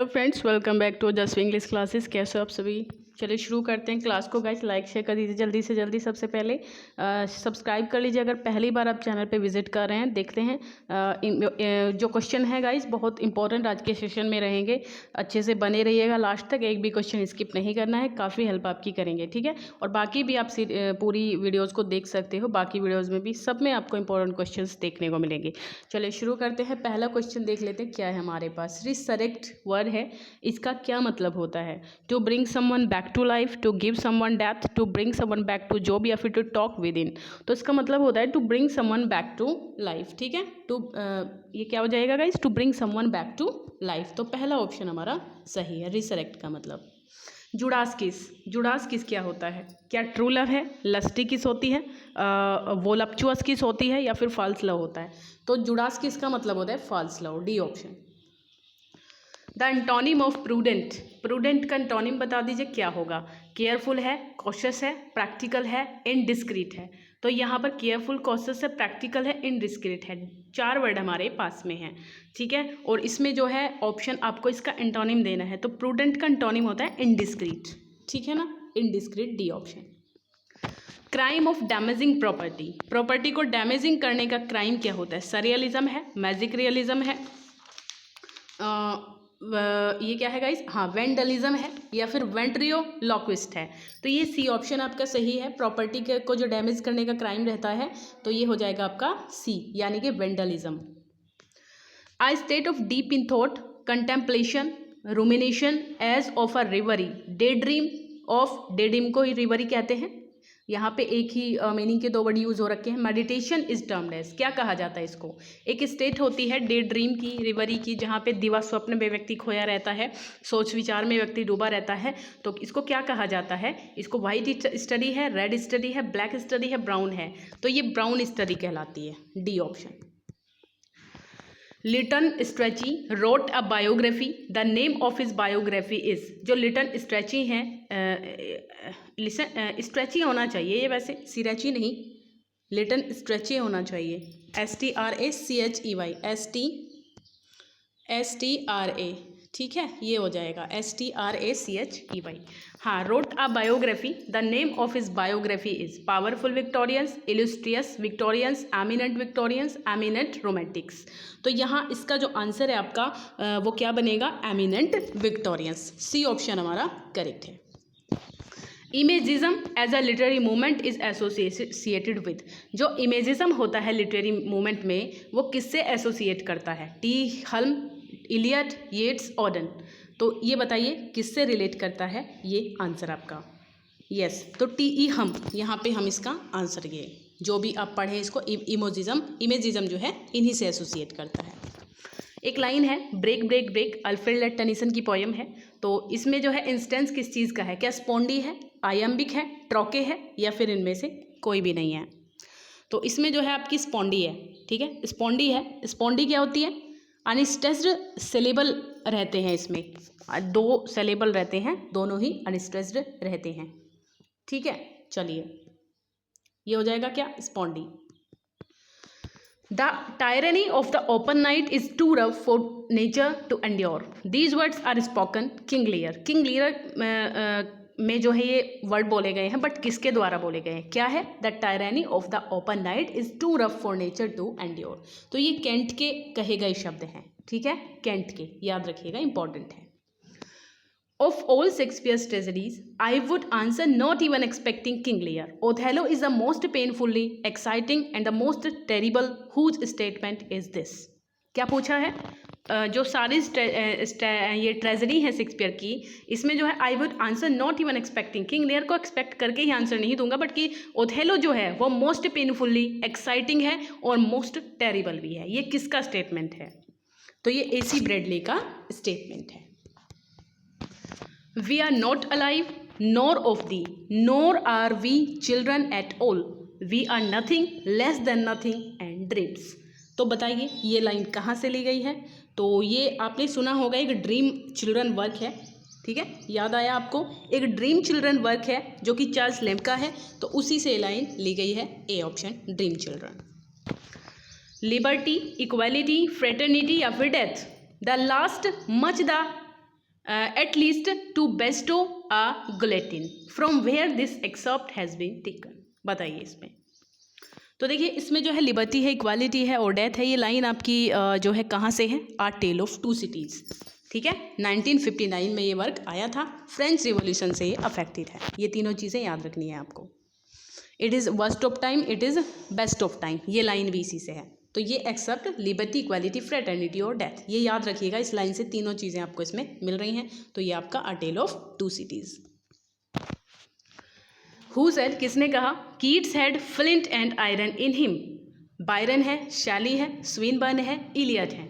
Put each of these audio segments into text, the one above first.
तो friends welcome back to just English classes. कैसे हो आप सभी? चलिए शुरू करते हैं क्लास को। गाइस लाइक शेयर कर दीजिए जल्दी से जल्दी। सबसे पहले सब्सक्राइब कर लीजिए अगर पहली बार आप चैनल पे विजिट कर रहे हैं। देखते हैं जो क्वेश्चन है गाइस बहुत इंपॉर्टेंट आज के सेशन में रहेंगे। अच्छे से बने रहिएगा लास्ट तक, एक भी क्वेश्चन स्किप नहीं करना है, काफ़ी हेल्प आपकी करेंगे, ठीक है। और बाकी भी आप पूरी वीडियोज़ को देख सकते हो, बाकी वीडियोज़ में भी सब में आपको इंपॉर्टेंट क्वेश्चन देखने को मिलेंगे। चलिए शुरू करते हैं। पहला क्वेश्चन देख लेते हैं क्या है हमारे पास। रिसरेक्ट वर्ड है, इसका क्या मतलब होता है? To bring someone back to life, to give someone death, to bring someone back to job या फिर टू टॉक विद इन। तो इसका मतलब होता है to bring someone back to life, ठीक है। ये क्या हो जाएगा guys? To bring someone back to life. तो पहला ऑप्शन हमारा सही है, रिसरेक्ट का मतलब। जुड़ास किस क्या होता है? क्या ट्रू लव है, लस्टी किस होती है, वोलप्चुअस किस होती है या फिर फॉल्स लव होता है? तो जुड़ास किस का मतलब होता है false love, D option. The antonym of prudent का एंटोनिम बता दीजिए क्या होगा? केयरफुल है, कॉशियस है, प्रैक्टिकल है, इनडिस्क्रीट है। तो यहाँ पर केयरफुल, कॉशियस है, प्रैक्टिकल है, इनडिस्क्रीट है, 4 वर्ड हमारे पास में हैं, ठीक है। और इसमें जो है ऑप्शन आपको इसका एंटोनिम देना है। तो प्रूडेंट का एंटोनिम होता है इनडिस्क्रीट, ठीक है ना, indiscreet, D option. Crime of damaging property को डैमेजिंग करने का क्राइम क्या होता है? सरियलिज्म है, मैजिक रियलिज्म है, ये क्या है गाइस? हाँ, वेंडलिज्म है या फिर वेंट्रियोलॉक्विस्ट है। तो ये सी ऑप्शन आपका सही है। प्रॉपर्टी को जो डैमेज करने का क्राइम रहता है तो ये हो जाएगा आपका सी, यानी कि vandalism. A state of deep in thought, contemplation, rumination as of a reverie, day dream को रिवरी कहते हैं। यहाँ पे एक ही मीनिंग के 2 वर्ड यूज़ हो रखे हैं। मेडिटेशन इज टर्म्ड एज, क्या कहा जाता है इसको? एक स्टेट होती है डे ड्रीम की, रिवरी की, जहाँ पे दिवा स्वप्न में व्यक्ति खोया रहता है, सोच विचार में व्यक्ति डूबा रहता है। तो इसको क्या कहा जाता है? इसको वाइट स्टडी है, रेड स्टडी है, ब्लैक स्टडी है, ब्राउन है। तो ये ब्राउन स्टडी कहलाती है, D option. Lytton Strachey wrote a biography, the name of his biography is. जो लिटन स्ट्रेची हैं, स्ट्रेची होना चाहिए ये, वैसे सिरेची नहीं, लिटन स्ट्रेची होना चाहिए। STRACHEY, STRA, ठीक है, ये हो जाएगा STRACHEY। हाँ, road a biography, the name of his biography is powerful Victorians, illustrious Victorians, eminent Victorians, eminent Romantics. तो यहाँ इसका जो आंसर है आपका वो क्या बनेगा? एमिनेंट विक्टोरियंस, सी ऑप्शन हमारा करेक्ट है। Imagism as a literary movement is associated with. जो इमेजिज्म होता है लिटरेरी मूवमेंट में, वो किससे एसोसिएट करता है? T Hulme, Eliot, Yeats, Auden. तो ये बताइए किससे रिलेट करता है ये आंसर आपका? यस, तो टी हम, यहाँ पे हम इसका आंसर ये जो भी आप पढ़े इसको, इमेजिज्म जो है इन्हीं से एसोसिएट करता है। एक लाइन है, break break break, Alfred Tennyson की पोयम है। तो इसमें जो है इंस्टेंस किस चीज़ का है? क्या स्पॉन्डी है, आयम्बिक है, ट्रोके है या फिर इनमें से कोई भी नहीं है? तो इसमें जो है आपकी स्पॉन्डी है, ठीक है, स्पॉन्डी है। स्पॉन्डी क्या होती है? अनस्ट्रेस्ड सिलेबल रहते हैं इसमें, 2 सिलेबल रहते हैं, दोनों ही अनस्ट्रेस्ड रहते हैं, ठीक है। चलिए ये हो जाएगा क्या? Spondee. The tyranny of the open night is too rough for nature to endure, these words are spoken King Lear. King Lear में जो है ये वर्ड बोले गए हैं, बट किसके द्वारा बोले गए हैं? क्या है? The tyranny of the open night is too rough for nature to endure. तो ये केंट के कहे गए शब्द हैं, ठीक है, केंट के, याद रखिएगा, इंपॉर्टेंट है। Of all Shakespeare's tragedies, I would answer not even expecting King Lear. Othello is the most painfully exciting and the most terrible. Whose statement is this? क्या पूछा है? जो सारी ये ट्रेजेडी है शेक्सपियर की, इसमें जो है I would answer not even expecting, King Lear को एक्सपेक्ट करके ही आंसर नहीं दूंगा, बट कि ओथेलो जो है वो मोस्ट पेनफुली एक्साइटिंग है और मोस्ट टेरिबल भी है। ये किसका स्टेटमेंट है? तो ये AC ब्रैडली का स्टेटमेंट है। We are not alive, nor of thee, nor are we children at all. We are nothing, less than nothing, and dreams. तो बताइए ये लाइन कहाँ से ली गई है? तो ये आपने सुना होगा, एक ड्रीम चिल्ड्रन वर्क है, ठीक है, याद आया आपको? एक ड्रीम चिल्ड्रन वर्क है जो कि चार्ल्स लैम्ब का है, तो उसी से लाइन ली गई है, A option, dream children. Liberty, equality, fraternity या फिर death, the last much the at least to bestow a guillotine from where this excerpt has been taken. बताइए इसमें। तो देखिए इसमें जो है लिबर्टी है, इक्वालिटी है और डेथ है। ये लाइन आपकी जो है कहाँ से है? आ टेल ऑफ टू सिटीज़। ठीक है, 1959 में ये वर्क आया था। फ्रेंच रिवॉल्यूशन से ये अफेक्टेड है। ये तीनों चीज़ें याद रखनी है आपको। It is worst of time, it is best of time, ये लाइन भी इसी से है। तो ये एक्सेप्ट लिबर्टी, इक्वालिटी, फ्रेटर्निटी और डेथ, ये याद रखिएगा। इस लाइन से तीनों चीज़ें आपको इसमें मिल रही हैं। तो ये आपका a tale of two cities. Who said, किसने कहा? Keats had flint and iron in him. Byron है, शैली है, स्विनबर्न है, इलियट है।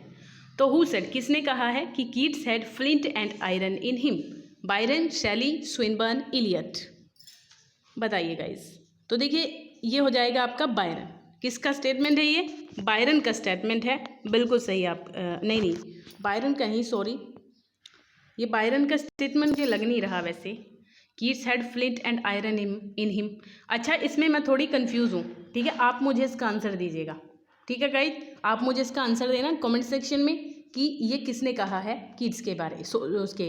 तो हु सेड, किसने कहा है कि Keats had flint and iron in him? Byron, शैली, स्विनबर्न, इलियट। बताइए गाइस। तो देखिए ये हो जाएगा आपका बायरन। किसका स्टेटमेंट है ये? बायरन का स्टेटमेंट है। बिल्कुल सही आप नहीं बायरन का ही, सॉरी, ये बायरन का स्टेटमेंट मुझे लग नहीं रहा वैसे। Keats had flint and iron in him. अच्छा, इसमें मैं थोड़ी कंफ्यूज हूँ। ठीक है, आप मुझे इसका आंसर दीजिएगा। ठीक है गाइस, आप मुझे इसका आंसर देना कमेंट सेक्शन में कि ये किसने कहा है कीट्स के बारे उसके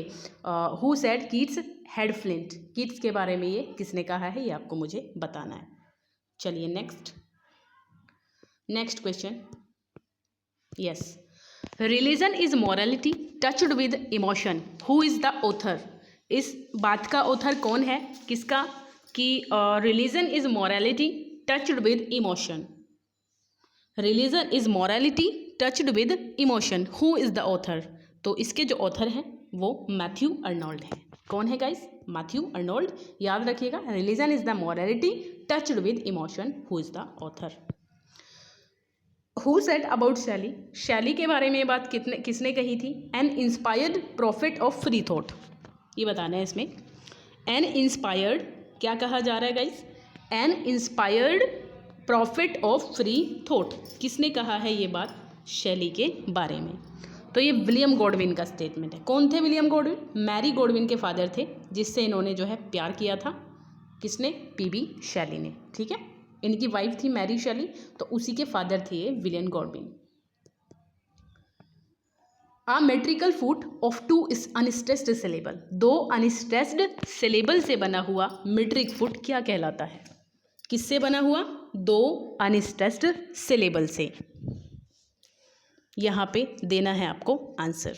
who said Keats had flint, Keats के बारे में ये किसने कहा है, ये आपको मुझे बताना है। चलिए next question. Yes, religion is morality touched with emotion, who is the author? इस बात का ऑथर कौन है? किसका? कि religion is morality touched with emotion. Religion is morality touched with emotion, who is the author? तो इसके जो ऑथर हैं वो मैथ्यू अर्नोल्ड हैं। कौन है गाइस? Matthew Arnold. याद रखिएगा, religion is the morality touched with emotion, who is the author. Who said about शैली? शैली के बारे में ये बात किसने कही थी? N inspired profit of free thought. ये बताना है इसमें। एन इंस्पायर्ड, क्या कहा जा रहा है guys? N inspired profit of free thought. किसने कहा है ये बात शैली के बारे में? तो ये विलियम गॉडविन का स्टेटमेंट है। कौन थे विलियम गॉडविन? मैरी गॉडविन के फादर थे, जिससे इन्होंने जो है प्यार किया था। किसने? पीबी शैली ने। ठीक है, इनकी वाइफ थी मैरी शैली, तो उसी के फादर थे ये William Godwin. A metrical foot of two unstressed syllable, दो अनस्ट्रेस्ड सिलेबल से बना हुआ मेट्रिक फुट क्या कहलाता है? किससे बना हुआ? दो अनस्ट्रेस्ड सिलेबल से। यहाँ पे देना है आपको आंसर।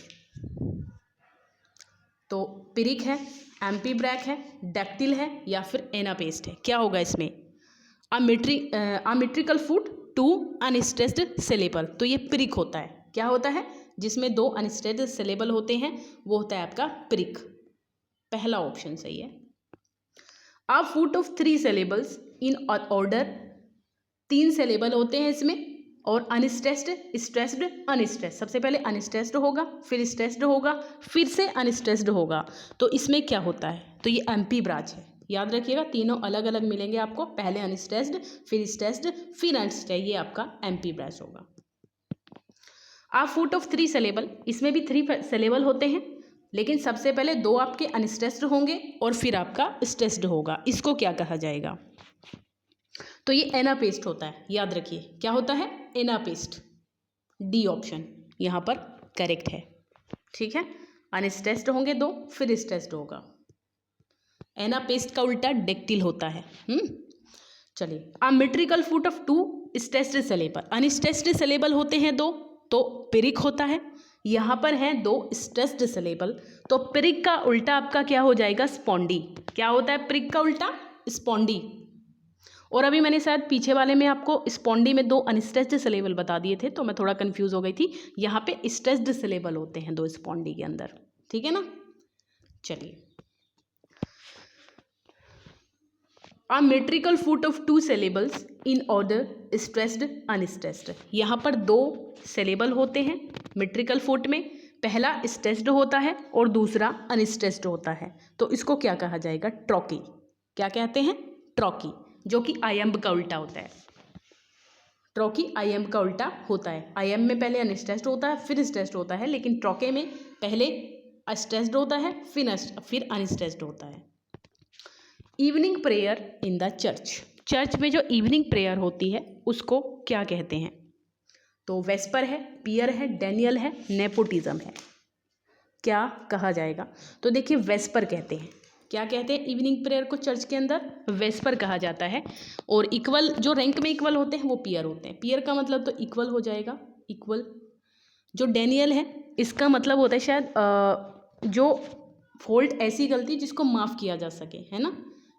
तो पिरिक है, एम्पीब्रैक है, डैक्टिल है या फिर एनापेस्ट है? क्या होगा इसमें? A metrical foot two unstressed syllable, तो ये पिरिक होता है। क्या होता है? जिसमें दो अनस्ट्रेस्ड सिलेबल होते हैं वो होता है आपका पिरिक। पहला ऑप्शन सही है। A foot of three syllables in order, तीन सिलेबल होते हैं इसमें, और अनस्ट्रेस्ड, स्ट्रेस्ड, अनस्ट्रेस्ड। सबसे पहले अनस्ट्रेस्ड होगा, फिर स्ट्रेस्ड होगा, फिर से अनस्ट्रेस्ड होगा। तो इसमें क्या होता है? तो ये एम्पीब्रैक है। याद रखिएगा, तीनों अलग अलग मिलेंगे आपको। पहले अनस्ट्रेस्ड, फिर स्ट्रेस्ड, फिर अनस्ट्रेस्ड, ये आपका एम्पीब्रैक होगा। आ फुट ऑफ थ्री सिलेबल, इसमें भी थ्री सिलेबल होते हैं, लेकिन सबसे पहले दो आपके अनस्ट्रेस्ड होंगे और फिर आपका स्ट्रेस्ड होगा। इसको क्या कहा जाएगा? तो ये एनापेस्ट होता है। याद रखिए क्या होता है? एनापेस्ट। डी ऑप्शन यहाँ पर करेक्ट है। ठीक है, अनस्ट्रेस्ड होंगे दो, फिर स्ट्रेस्ड होगा। एनापेस्ट का उल्टा डेक्टिल होता है। चलिए, a metrical foot of two stressed syllable, unstressed syllable होते हैं दो, तो पिरिक होता है। यहाँ पर है दो स्ट्रेस्ड सिलेबल, तो पिरिक का उल्टा आपका क्या हो जाएगा? स्पॉन्डी। क्या होता है पिरिक का उल्टा? स्पॉन्डी। और अभी मैंने शायद पीछे वाले में आपको स्पॉन्डी में दो अनस्ट्रेस्ड सिलेबल बता दिए थे, तो मैं थोड़ा कंफ्यूज हो गई थी। यहाँ पे स्ट्रेस्ड सिलेबल होते हैं दो स्पॉन्डी के अंदर। ठीक है ना? चलिए, a metrical foot of two syllables in order stressed, unstressed. यहाँ पर दो सिलेबल होते हैं मेट्रिकल फुट में, पहला स्ट्रेस्ड होता है और दूसरा अनस्ट्रेस्ड होता है। तो इसको क्या कहा जाएगा? ट्रॉकी। क्या कहते हैं? ट्रॉकी, जो कि आयम्ब का उल्टा होता है। ट्रॉकी आयम्ब का उल्टा होता है। आयम्ब में पहले अनस्ट्रेस्ड होता है, फिर स्ट्रेस्ड होता है, लेकिन ट्रॉके में पहले स्ट्रेस्ड होता है, फिर अनस्ट्रेस्ड होता है। Evening prayer in the church, church में जो इवनिंग प्रेयर होती है उसको क्या कहते हैं? तो वेस्पर है, पियर है, डैनियल है, नेपोटिज्म है। क्या कहा जाएगा? तो देखिए वेस्पर कहते हैं। क्या कहते हैं इवनिंग प्रेयर को चर्च के अंदर? वेस्पर कहा जाता है। और इक्वल, जो रैंक में इक्वल होते हैं वो पीयर होते हैं। पीयर का मतलब तो इक्वल हो जाएगा, इक्वल। जो डेनियल है इसका मतलब होता है शायद जो फॉल्ट, ऐसी गलती जिसको माफ़ किया जा सके, है ना,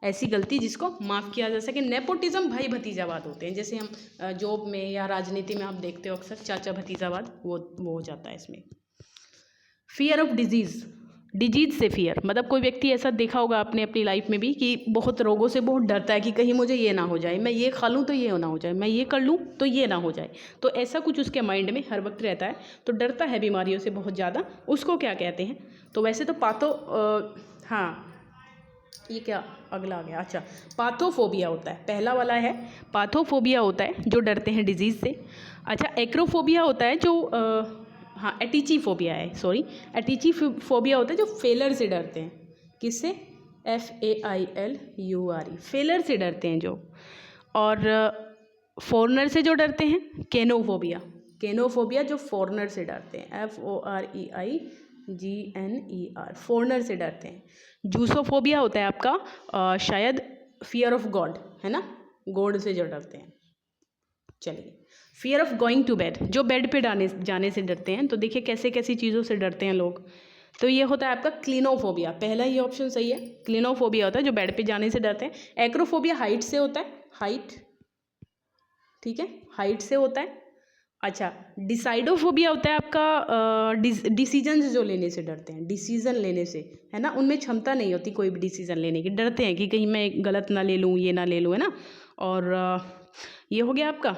ऐसी गलती जिसको माफ़ किया जा सके। नेपोटिज्म भाई भतीजावाद होते हैं, जैसे हम जॉब में या राजनीति में आप देखते हो अक्सर चाचा भतीजावाद, वो हो जाता है इसमें। फियर ऑफ डिजीज़, डिजीज से फियर, मतलब कोई व्यक्ति ऐसा देखा होगा आपने अपनी लाइफ में भी कि बहुत रोगों से बहुत डरता है कि कहीं मुझे ये ना हो जाए, मैं ये खा लूँ तो ये ना हो जाए, मैं ये कर लूँ तो ये ना हो जाए। तो ऐसा कुछ उसके माइंड में हर वक्त रहता है, तो डरता है बीमारियों से बहुत ज़्यादा। उसको क्या कहते हैं? तो वैसे तो हाँ, ये क्या अगला आ गया, अच्छा, पाथोफोबिया होता है। पहला वाला है पाथोफोबिया होता है जो डरते हैं डिजीज़ से। अच्छा, एक्रोफोबिया होता है जो हाँ, एटीचीफोबिया है, सॉरी, एटीचीफोबिया होता है जो फेलर से डरते हैं। किससे? FAILURE, फेलर से डरते हैं जो। और फॉरनर से जो डरते हैं, केनोफोबिया, केनोफोबिया जो फॉरनर से डरते हैं, FOREIGNER, फॉरनर से डरते हैं। जूसोफोबिया होता है आपका शायद फियर ऑफ गॉड, है ना, गॉड से जो डरते हैं। चलिए, fear of going to bed, जो बेड पे जाने से डरते हैं। तो देखिए कैसे कैसी चीज़ों से डरते हैं लोग। तो ये होता है आपका क्लिनोफोबिया, पहला ही ऑप्शन सही है। क्लिनोफोबिया होता है जो बेड पे जाने से डरते हैं। एक्रोफोबिया हाइट से होता है, हाइट, ठीक है, हाइट से होता है। अच्छा, डिसाइडोफोबिया होता है आपका डिसीजन जो लेने से डरते हैं, डिसीजन लेने से, है ना, उनमें क्षमता नहीं होती कोई भी डिसीजन लेने की, डरते हैं कि कहीं मैं गलत ना ले लूँ, ये ना ले लूँ, है ना। और ये हो गया आपका।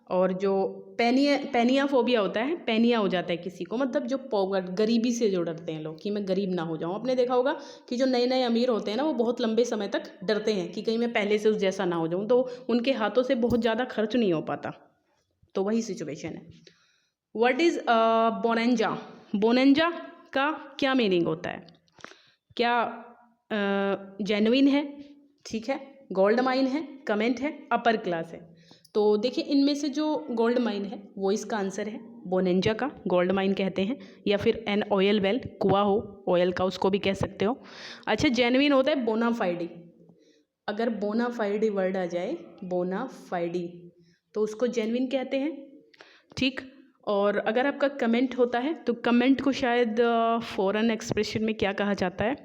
और जो पेनिया फोबिया होता है, पेनिया हो जाता है किसी को, मतलब जो गरीबी से जो डरते हैं लोग कि मैं गरीब ना हो जाऊँ। आपने देखा होगा कि जो नए नए अमीर होते हैं ना, वो बहुत लंबे समय तक डरते हैं कि कहीं मैं पहले से उस जैसा ना हो जाऊँ, तो उनके हाथों से बहुत ज़्यादा खर्च नहीं हो पाता। तो वही सिचुएशन है। What is bonanza? बोनेंजा का क्या मीनिंग होता है? क्या जेन्युइन है, ठीक है, गोल्ड माइन है, कमेंट है, अपर क्लास है? तो देखिए इनमें से जो गोल्ड माइन है वो इसका आंसर है। बोनेंजा का गोल्ड माइन कहते हैं, या फिर एन ऑयल वेल, कुआं हो ऑयल का, उसको भी कह सकते हो। अच्छा, जेन्युइन होता है बोनाफाइडी। अगर बोनाफाइडी वर्ड आ जाए, बोनाफाइडी, तो उसको जेन्युइन कहते हैं, ठीक। और अगर आपका कमेंट होता है तो कमेंट को शायद फॉरेन एक्सप्रेशन में क्या कहा जाता है?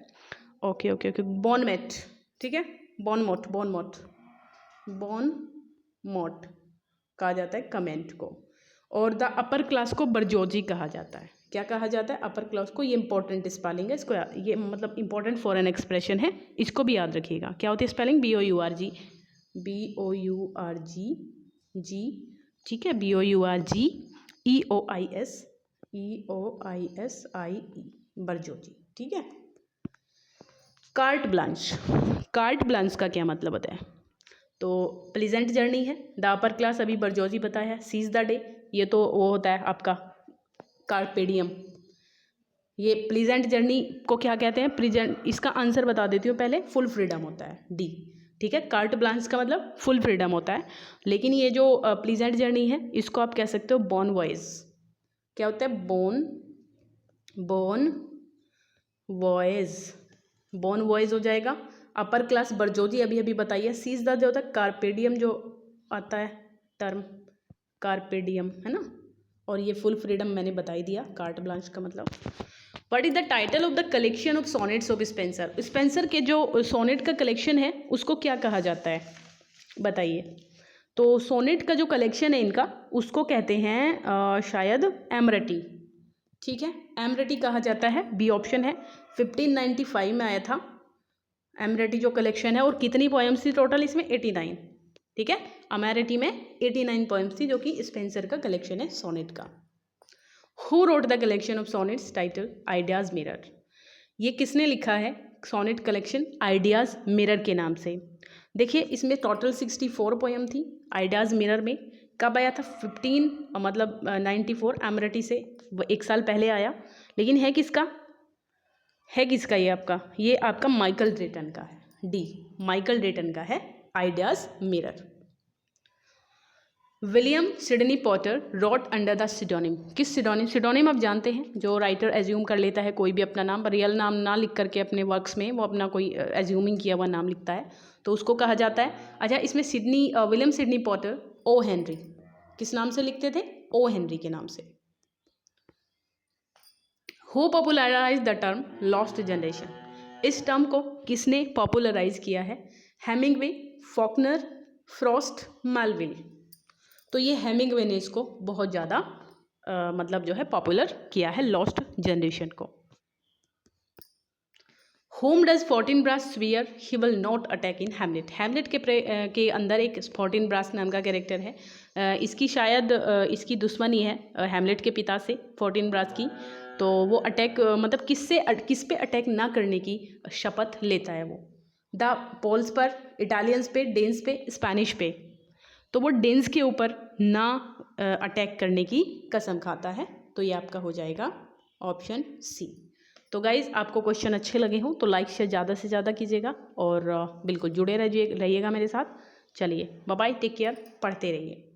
ओके ओके ओके, बॉनमेट, ठीक है, बॉनमोट, बॉनमोट, बॉनमोट कहा जाता है कमेंट को। और द अपर क्लास को बरजोजी कहा जाता है। क्या कहा जाता है? अपर क्लास को। ये इंपॉर्टेंट स्पेलिंग है, इसको ये मतलब इंपॉर्टेंट फॉरेन एक्सप्रेशन है, इसको भी याद रखिएगा। क्या होती है स्पेलिंग? BOURG, BOURG जी, ठीक है, BOURG EOISIE, बरजोजी, ठीक है। कार्ट ब्लांच, कार्ट ब्लांच का क्या मतलब होता है? तो प्लीजेंट जर्नी है। द अपर क्लास अभी बरजोजी बताया है। सीज द डे, ये तो वो होता है आपका कार्पेडियम। ये प्लीजेंट जर्नी को क्या कहते हैं? प्रेजेंट, इसका आंसर बता देती हूँ पहले, फुल फ्रीडम होता है, डी, ठीक है। कार्ट ब्लांच का मतलब फुल फ्रीडम होता है, लेकिन ये जो प्लीजेंट जर्नी है इसको आप कह सकते हो बॉन वॉइस। क्या होता है? बॉन वॉइस, बॉन वॉइस हो जाएगा। अपर क्लास बरजोजी अभी अभी बताइए। सीज द जो होता है कार्पेडियम, जो आता है टर्म कार्पेडियम, है ना। और ये फुल फ्रीडम मैंने बता ही दिया कार्ट ब्लांच का मतलब। What is the title of the collection of sonnets of Spencer? Spencer के जो सोनेट का कलेक्शन है उसको क्या कहा जाता है, बताइए। तो सोनेट का जो कलेक्शन है इनका, उसको कहते हैं शायद एमरटी, ठीक है, एमरटी कहा जाता है। बी ऑप्शन है। 1595 में आया था एमरटी जो कलेक्शन है। और कितनी पोएम्स थी टोटल इसमें? 89, ठीक है। अमेरिटी में 89 पोएम्स थी, जो कि स्पेंसर का कलेक्शन है सोनेट का। Who wrote the collection of sonnets? Title ideas mirror. ये किसने लिखा है सोनेट कलेक्शन? आइडियाज मिरर के नाम से। देखिए इसमें टोटल 64 पोएम थी आइडियाज मिरर में। कब आया था? 94 एमरटी से, वो 1 साल पहले आया। लेकिन है किसका? ये आपका माइकल ड्रेटन का है। डी, माइकल ड्रेटन का है ideas mirror. William Sydney Potter wrote under the pseudonym. किस सिडोनिम? सिडोनिम आप जानते हैं, जो राइटर एज्यूम कर लेता है कोई भी अपना नाम, रियल नाम ना लिख करके अपने वर्क्स में वो अपना कोई एज्यूमिंग किया हुआ नाम लिखता है, तो उसको कहा जाता है। अच्छा, इसमें William Sydney Porter O Henry किस नाम से लिखते थे? ओ हेनरी के नाम से। Who popularize the term lost generation? इस टर्म को किसने पॉपुलराइज किया है? Hemingway, Faulkner, Frost, Melville. तो ये हेमिंगवे ने इसको बहुत ज़्यादा मतलब जो है पॉपुलर किया है लॉस्ट जनरेशन को। How does Fortinbras swear he will not attack in Hamlet? Hamlet के अंदर एक फोर्टिनब्रास नाम का कैरेक्टर है, इसकी शायद इसकी दुश्मनी है हैमलेट के पिता से, फोर्टिनब्रास की। तो वो अटैक मतलब किस पे अटैक ना करने की शपथ लेता है वो? द पोल्स पर, इटालियंस पे, डेन्स पे, स्पेनिश पे। तो वो डेन्स के ऊपर ना अटैक करने की कसम खाता है। तो ये आपका हो जाएगा ऑप्शन सी। तो गाइज़, आपको क्वेश्चन अच्छे लगे हों तो लाइक शेयर ज़्यादा से ज़्यादा कीजिएगा और बिल्कुल जुड़े रहिएगा मेरे साथ। चलिए बाय बाय, टेक केयर, पढ़ते रहिए।